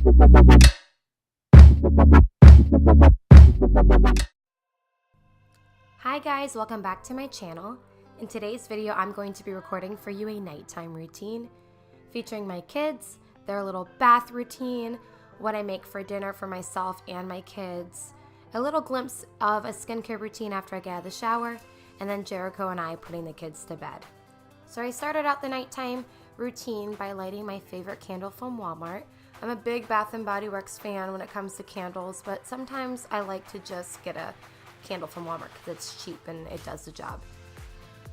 Hi guys, welcome back to my channel. In today's video, I'm going to be recording for you a nighttime routine featuring my kids, their little bath routine, what I make for dinner for myself and my kids, a little glimpse of a skincare routine after I get out of the shower, and then Jericho and I putting the kids to bed. So I started out the nighttime routine by lighting my favorite candle from Walmart. I'm a big Bath & Body Works fan when it comes to candles, but sometimes I like to just get a candle from Walmart because it's cheap and it does the job.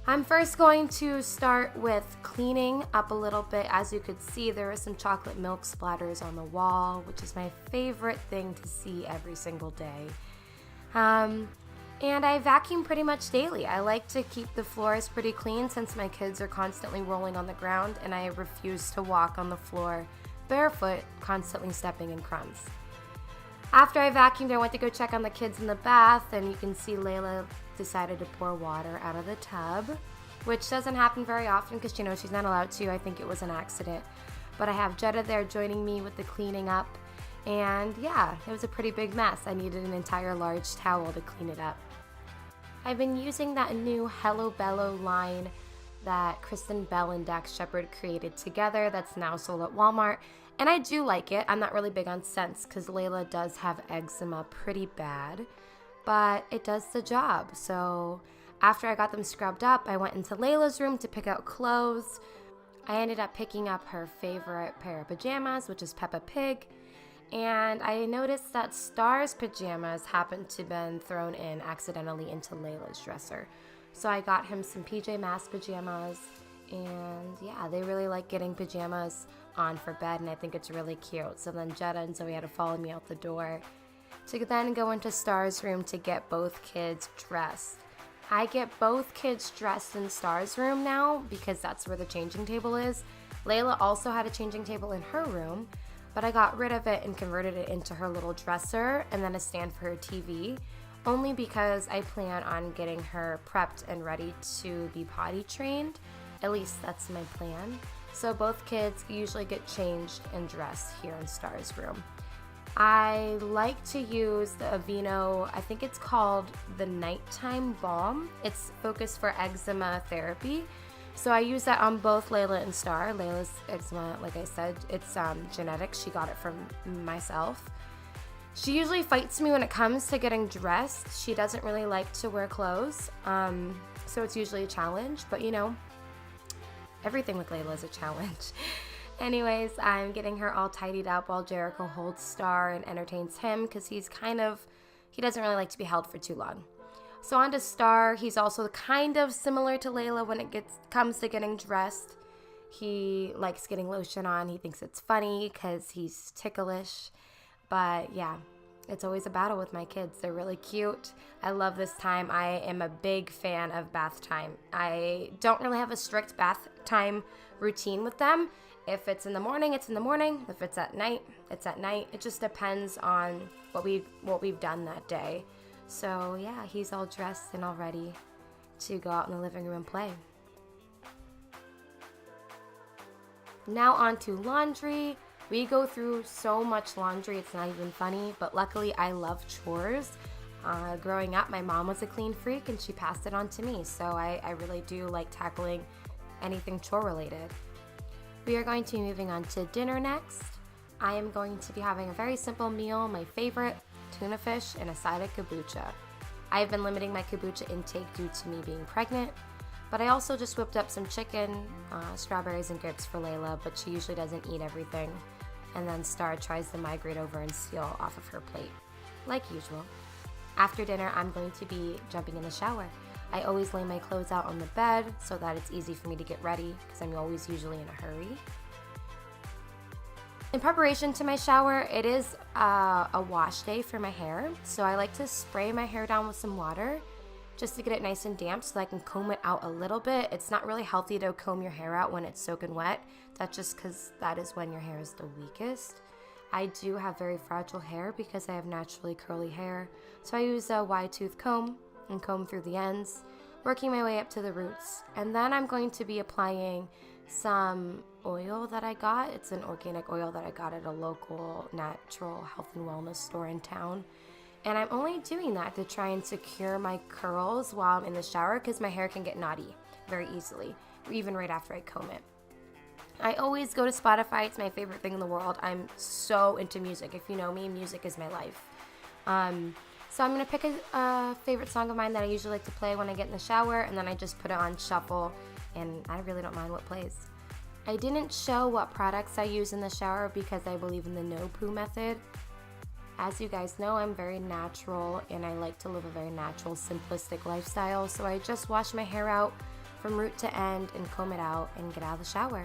I'm first going to start with cleaning up a little bit. As you could see, there are some chocolate milk splatters on the wall, which is my favorite thing to see every single day. And I vacuum pretty much daily. I like to keep the floors pretty clean since my kids are constantly rolling on the ground and I refuse to walk on the floor barefoot, constantly stepping in crumbs. After I vacuumed, I went to go check on the kids in the bath, and you can see Layla decided to pour water out of the tub, which doesn't happen very often because, you know, she's not allowed to. I think it was an accident. But I have Jetta there joining me with the cleaning up, and yeah, it was a pretty big mess. I needed an entire large towel to clean it up. I've been using that new Hello Bello line that Kristen Bell and Dax Shepard created together that's now sold at Walmart. And I do like it. I'm not really big on scents because Layla does have eczema pretty bad, but it does the job. So after I got them scrubbed up, I went into Layla's room to pick out clothes. I ended up picking up her favorite pair of pajamas, which is Peppa Pig. And I noticed that Star's pajamas happened to have been thrown in accidentally into Layla's dresser. So I got him some PJ Masks pajamas. And yeah, they really like getting pajamas on for bed, and I think it's really cute. So then Jetta and Zoe had to follow me out the door to then go into Star's room to get both kids dressed. I get both kids dressed in Star's room now because that's where the changing table is. Layla also had a changing table in her room, but I got rid of it and converted it into her little dresser and then a stand for her TV, only because I plan on getting her prepped and ready to be potty trained. At least that's my plan. So both kids usually get changed and dressed here in Star's room. I like to use the Aveeno, I think it's called the Nighttime Balm. It's focused for eczema therapy. So I use that on both Layla and Star. Layla's eczema, like I said, it's genetic. She got it from myself. She usually fights me when it comes to getting dressed. She doesn't really like to wear clothes. So it's usually a challenge, but you know, everything with Layla is a challenge. Anyways, I'm getting her all tidied up while Jericho holds Star and entertains him because he doesn't really like to be held for too long. So on to Star. He's also kind of similar to Layla when it comes to getting dressed. He likes getting lotion on. He thinks it's funny because he's ticklish. But yeah, it's always a battle with my kids. They're really cute. I love this time. I am a big fan of bath time. I don't really have a strict bath time routine with them. If it's in the morning, it's in the morning. If it's at night, it's at night. It just depends on what we've done that day. So yeah, he's all dressed and all ready to go out in the living room and play. Now on to laundry. We go through so much laundry, it's not even funny, but luckily I love chores. Growing up, my mom was a clean freak and she passed it on to me, so I really do like tackling anything chore related. We are going to be moving on to dinner next. I am going to be having a very simple meal, my favorite, tuna fish and a side of kombucha. I've been limiting my kombucha intake due to me being pregnant, but I also just whipped up some chicken, strawberries and grapes for Layla, but she usually doesn't eat everything. And then Star tries to migrate over and steal off of her plate, like usual. After dinner, I'm going to be jumping in the shower. I always lay my clothes out on the bed so that it's easy for me to get ready because I'm always usually in a hurry. In preparation to my shower, it is a wash day for my hair, so I like to spray my hair down with some water just to get it nice and damp so that I can comb it out a little bit. It's not really healthy to comb your hair out when it's soaking wet. That's just because that is when your hair is the weakest. I do have very fragile hair because I have naturally curly hair, so I use a wide tooth comb and comb through the ends, working my way up to the roots. And then I'm going to be applying some oil that I got. It's an organic oil that I got at a local natural health and wellness store in town. And I'm only doing that to try and secure my curls while I'm in the shower because my hair can get knotty very easily, even right after I comb it. I always go to Spotify. It's my favorite thing in the world. I'm so into music. If you know me, music is my life. So I'm going to pick a favorite song of mine that I usually like to play when I get in the shower, and then I just put it on shuffle, and I really don't mind what plays. I didn't show what products I use in the shower because I believe in the no poo method. As you guys know, I'm very natural, and I like to live a very natural, simplistic lifestyle, so I just wash my hair out from root to end and comb it out and get out of the shower.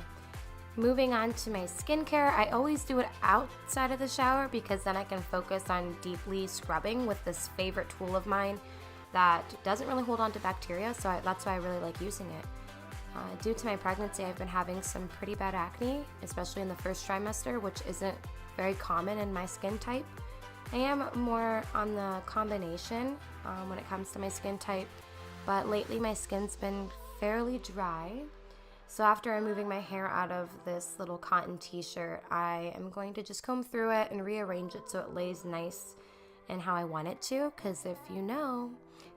Moving on to my skincare, I always do it outside of the shower because then I can focus on deeply scrubbing with this favorite tool of mine that doesn't really hold on to bacteria, so that's why I really like using it. Due to my pregnancy, I've been having some pretty bad acne, especially in the first trimester, which isn't very common in my skin type. I am more on the combination when it comes to my skin type, but lately my skin's been fairly dry. So after I'm moving my hair out of this little cotton t-shirt, I am going to just comb through it and rearrange it so it lays nice and how I want it to, because if you know,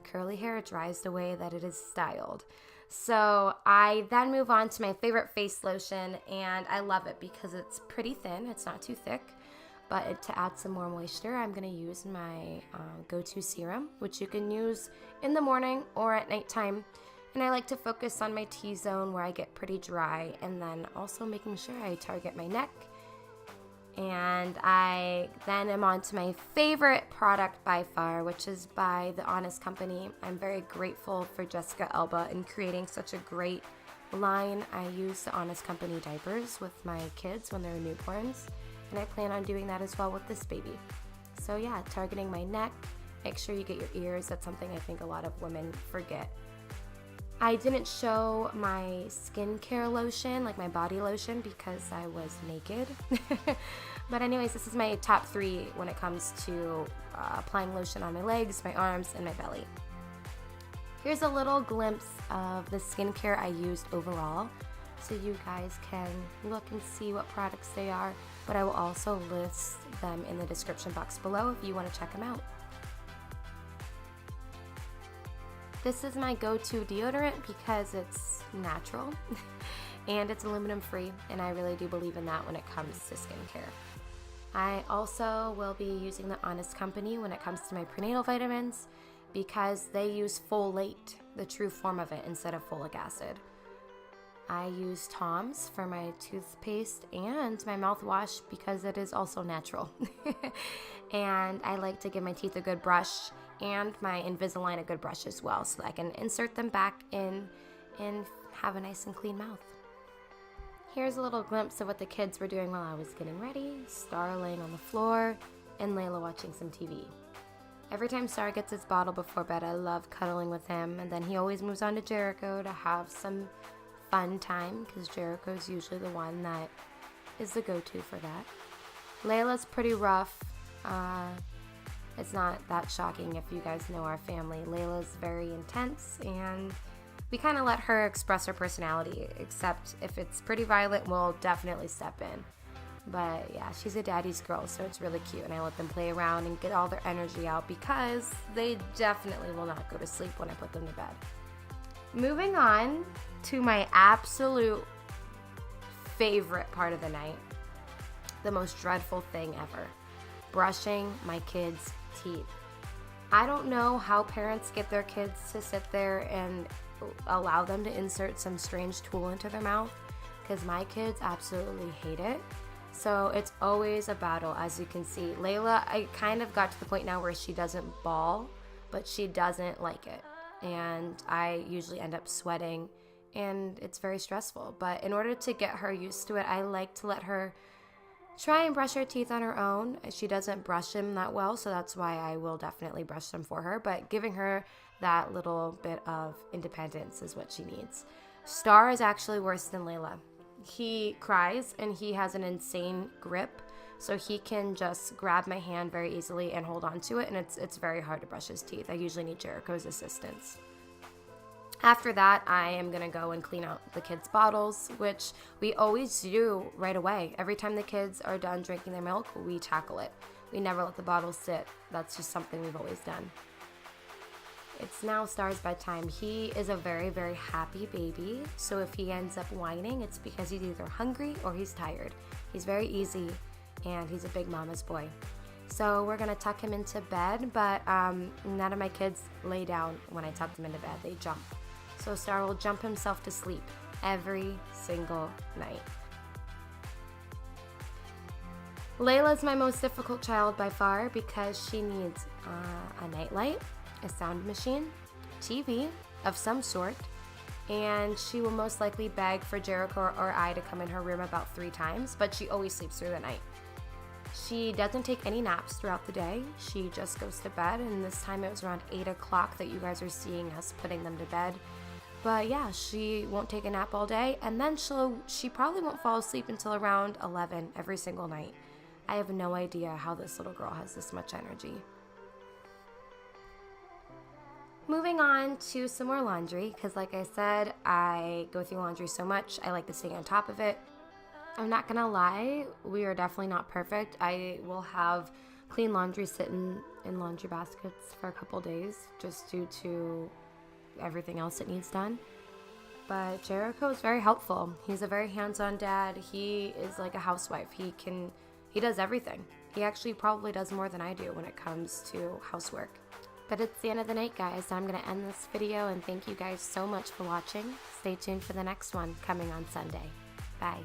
curly hair dries the way that it is styled. So I then move on to my favorite face lotion, and I love it because it's pretty thin. It's not too thick, but to add some more moisture, I'm going to use my go-to serum, which you can use in the morning or at nighttime. And I like to focus on my T-zone where I get pretty dry, and then also making sure I target my neck. And I then am on to my favorite product by far, which is by The Honest Company. I'm very grateful for Jessica Alba in creating such a great line. I use The Honest Company diapers with my kids when they're newborns, and I plan on doing that as well with this baby. So yeah, targeting my neck, make sure you get your ears. That's something I think a lot of women forget. I didn't show my skincare lotion, like my body lotion, because I was naked. But anyways, this is my top 3 when it comes to applying lotion on my legs, my arms, and my belly. Here's a little glimpse of the skincare I used overall, so you guys can look and see what products they are, but I will also list them in the description box below if you want to check them out. This is my go-to deodorant because it's natural and it's aluminum free, and I really do believe in that when it comes to skincare. I also will be using The Honest Company when it comes to my prenatal vitamins because they use folate, the true form of it, instead of folic acid. I use Tom's for my toothpaste and my mouthwash because it is also natural. And I like to give my teeth a good brush and my Invisalign a good brush as well, so that I can insert them back in and have a nice and clean mouth. Here's a little glimpse of what the kids were doing while I was getting ready. Star laying on the floor and Layla watching some TV. Every time Star gets his bottle before bed, I love cuddling with him, and then he always moves on to Jericho to have some fun time because Jericho's usually the one that is the go-to for that. Layla's pretty rough. It's not that shocking if you guys know our family. Layla's very intense, and we kind of let her express her personality, except if it's pretty violent, we'll definitely step in. But yeah, she's a daddy's girl, so it's really cute, and I let them play around and get all their energy out because they definitely will not go to sleep when I put them to bed. Moving on to my absolute favorite part of the night, the most dreadful thing ever, brushing my kids' teeth. I don't know how parents get their kids to sit there and allow them to insert some strange tool into their mouth, because my kids absolutely hate it. So it's always a battle, as you can see. Layla, I kind of got to the point now where she doesn't bawl, but she doesn't like it. And I usually end up sweating, and it's very stressful. But in order to get her used to it, I like to let her try and brush her teeth on her own. She doesn't brush them that well, so that's why I will definitely brush them for her. But giving her that little bit of independence is what she needs. Star is actually worse than Layla. He cries, and he has an insane grip, so he can just grab my hand very easily and hold on to it, and it's very hard to brush his teeth. I usually need Jericho's assistance. After that, I am gonna go and clean out the kids' bottles, which we always do right away. Every time the kids are done drinking their milk, we tackle it. We never let the bottles sit. That's just something we've always done. It's now Star's bedtime. He is a very, very happy baby, so if he ends up whining, it's because he's either hungry or he's tired. He's very easy, and he's a big mama's boy. So we're gonna tuck him into bed, but none of my kids lay down when I tuck them into bed. They jump. So Star will jump himself to sleep every single night. Layla's my most difficult child by far because she needs a nightlight, a sound machine, TV of some sort, and she will most likely beg for Jericho or I to come in her room about 3 times, but she always sleeps through the night. She doesn't take any naps throughout the day. She just goes to bed, and this time it was around 8 o'clock that you guys are seeing us putting them to bed. But yeah, she won't take a nap all day, and then she probably won't fall asleep until around 11 every single night. I have no idea how this little girl has this much energy. Moving on to some more laundry, because like I said, I go through laundry so much, I like to stay on top of it. I'm not gonna lie, we are definitely not perfect. I will have clean laundry sitting in laundry baskets for a couple days, just due to everything else that needs done. But Jericho is very helpful. He's a very hands-on dad. He is like a housewife. He does everything. He actually probably does more than I do when it comes to housework. But it's the end of the night, guys, so I'm going to end this video, and thank you guys so much for watching. Stay tuned for the next one coming on Sunday. Bye.